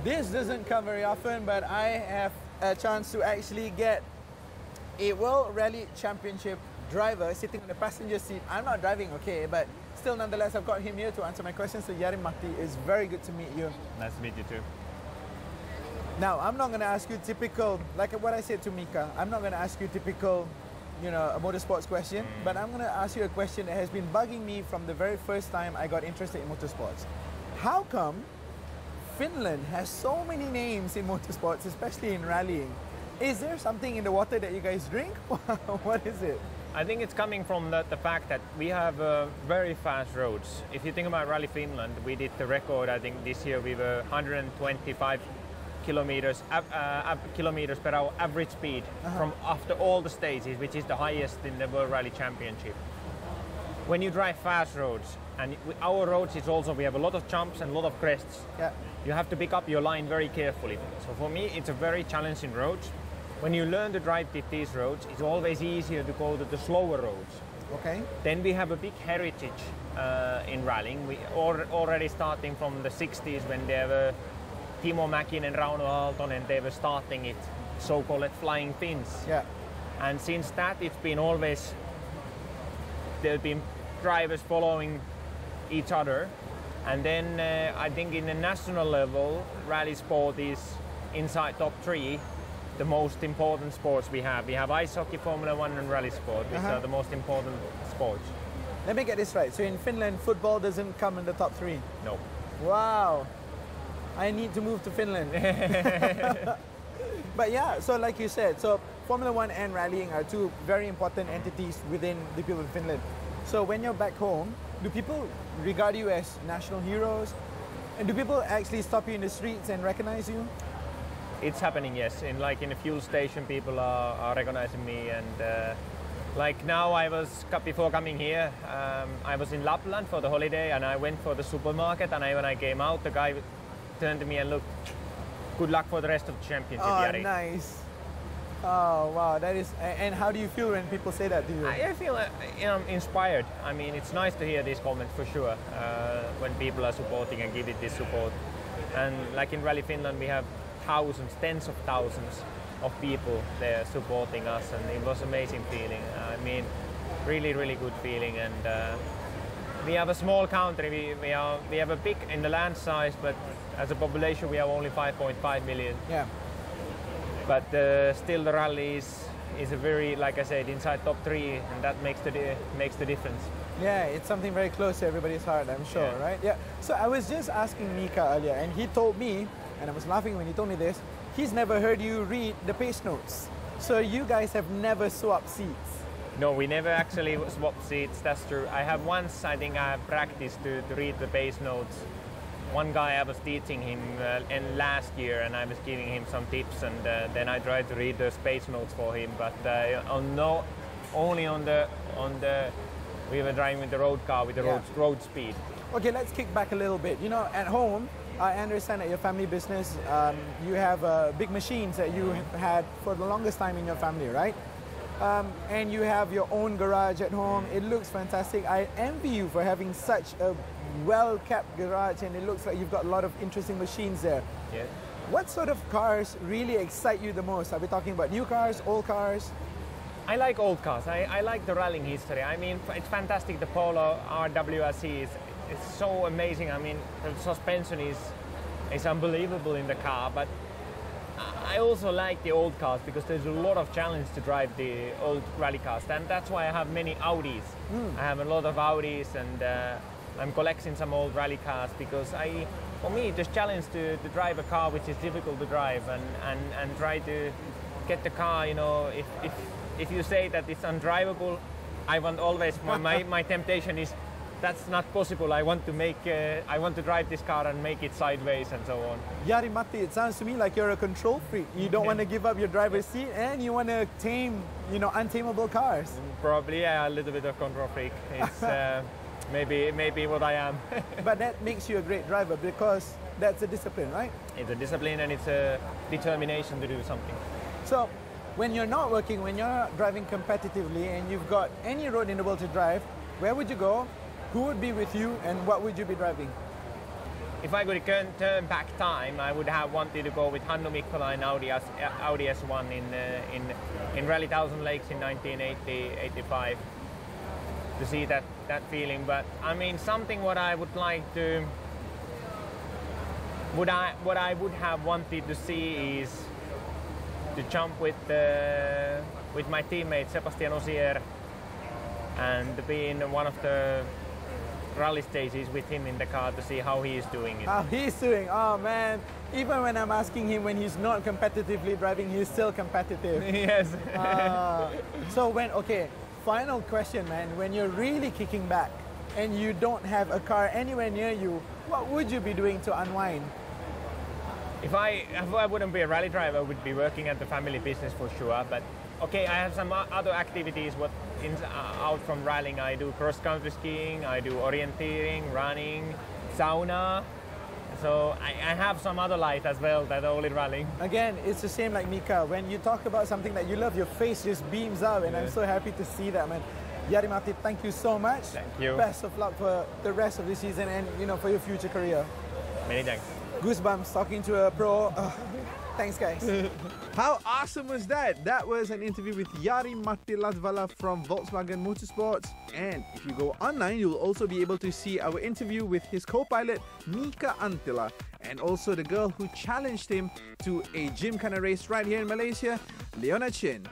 This doesn't come very often, but I have a chance to actually get a World Rally Championship driver sitting on the passenger seat. I'm not driving, okay, but still nonetheless I've got him here to answer my questions. So Jari-Matti, it's very good to meet you. Nice to meet you too. Now, I'm not going to ask you typical, like what I said to Mika, I'm not going to ask you typical, you know, a motorsports question, but I'm going to ask you a question that has been bugging me from the very first time I got interested in motorsports. How come Finland has so many names in motorsports, especially in rallying? Is there something in the water that you guys drink? What is it? I think it's coming from the fact that we have very fast roads. If you think about Rally Finland, we did the record, I think this year we were 125 kilometers per hour average speed from after all the stages, which is the highest in the World Rally Championship. When you drive fast roads, and our roads is also, we have a lot of jumps and a lot of crests. Yeah. You have to pick up your line very carefully. So for me, it's a very challenging road. When you learn to drive these roads, it's always easier to go to the slower roads. Okay. Then we have a big heritage in rallying. We already starting from the 60s when there were Timo Mäkinen and Rauno Aaltonen, they were starting it, so-called flying Finns. Yeah. And since that, it's been always, there have been drivers following each other. And then I think in the national level, rally sport is inside top 3, the most important sports we have. We have ice hockey, Formula 1 and rally sport, which are the most important sports. Let me get this right. So in Finland, football doesn't come in the top 3? No. Wow. I need to move to Finland. But yeah, so like you said, so Formula 1 and rallying are two very important entities within the people of Finland. So when you're back home, do people regard you as national heroes? And do people actually stop you in the streets and recognize you? It's happening, yes. In a fuel station, people are recognizing me. And like now, before coming here, I was in Lapland for the holiday, and I went for the supermarket. And when I came out, the guy turned to me and looked, "Good luck for the rest of the championship, Jari." Oh, nice. Oh, wow. That is. And how do you feel when people say that to you? I feel inspired. I mean, it's nice to hear these comments for sure, when people are supporting and give it this support. And like in Rally Finland, we have thousands, tens of thousands of people there supporting us, and it was amazing feeling. I mean, really, really good feeling. And we have a small country. We have a big in the land size, but as a population, we have only 5.5 million. Yeah. But still, the rally is a very, like I said, inside top 3, and that makes the difference. Yeah, it's something very close to everybody's heart, I'm sure, right? Yeah. So I was just asking Mika earlier, and he told me, and I was laughing when he told me this, he's never heard you read the pace notes. So you guys have never swapped seats? No, we never actually swapped seats, that's true. I have once, I think I have practiced to read the pace notes. One guy I was teaching him last year, and I was giving him some tips, and then I tried to read the pace notes for him, but only on the we were driving with the road car with the road speed. Okay, let's kick back a little bit. You know, at home, I understand that your family business, you have big machines that you had for the longest time in your family, right? And you have your own garage at home. It looks fantastic. I envy you for having such a well-kept garage, and it looks like you've got a lot of interesting machines there. Yeah. What sort of cars really excite you the most? Are we talking about new cars, old cars? I like old cars. I like the rallying history. I mean, it's fantastic. The Polo WRC is so amazing. I mean, the suspension is unbelievable in the car, but I also like the old cars because there's a lot of challenge to drive the old rally cars, and that's why I have many Audis. I have a lot of Audis, and I'm collecting some old rally cars because for me, it's a challenge to drive a car which is difficult to drive and try to get the car, you know, if you say that it's undrivable, I want always, my temptation is that's not possible. I want to drive this car and make it sideways and so on. Jari-Matti, it sounds to me like you're a control freak. You don't want to give up your driver's seat, and you want to tame, you know, untamable cars. Probably, yeah, a little bit of control freak. It's maybe what I am. But that makes you a great driver because that's a discipline, right? It's a discipline, and it's a determination to do something. So, when you're not working, when you're driving competitively and you've got any road in the world to drive, where would you go? Who would be with you, and what would you be driving? if I could turn back time, I would have wanted to go with Hannu Mikkola in Audi S1 in Rally Thousand Lakes in 1980-85 to see that feeling. But I mean, something what I would like to, what I would have wanted to see is to jump with my teammate Sebastian Ogier and be in one of the rally stages with him in the car to see how he is doing it. How he's doing, oh man. Even when I'm asking him when he's not competitively driving, he's still competitive. Yes. So okay, final question, man. When you're really kicking back and you don't have a car anywhere near you, what would you be doing to unwind? If I wouldn't be a rally driver, I would be working at the family business for sure. But okay, I have some other activities out from rallying. I do cross-country skiing, I do orienteering, running, sauna. So I have some other life as well that only rallying. Again, it's the same like Mika. When you talk about something that you love, your face just beams up, and I'm so happy to see that, man. Jari-Matti, thank you so much. Thank you. Best of luck for the rest of the season and for your future career. Many thanks. Goosebumps talking to a pro. Thanks, guys. How awesome was that? That was an interview with Jari-Matti Latvala from Volkswagen Motorsports. And if you go online, you'll also be able to see our interview with his co-pilot, Mika Antila, and also the girl who challenged him to a gymkhana race right here in Malaysia, Leona Chin.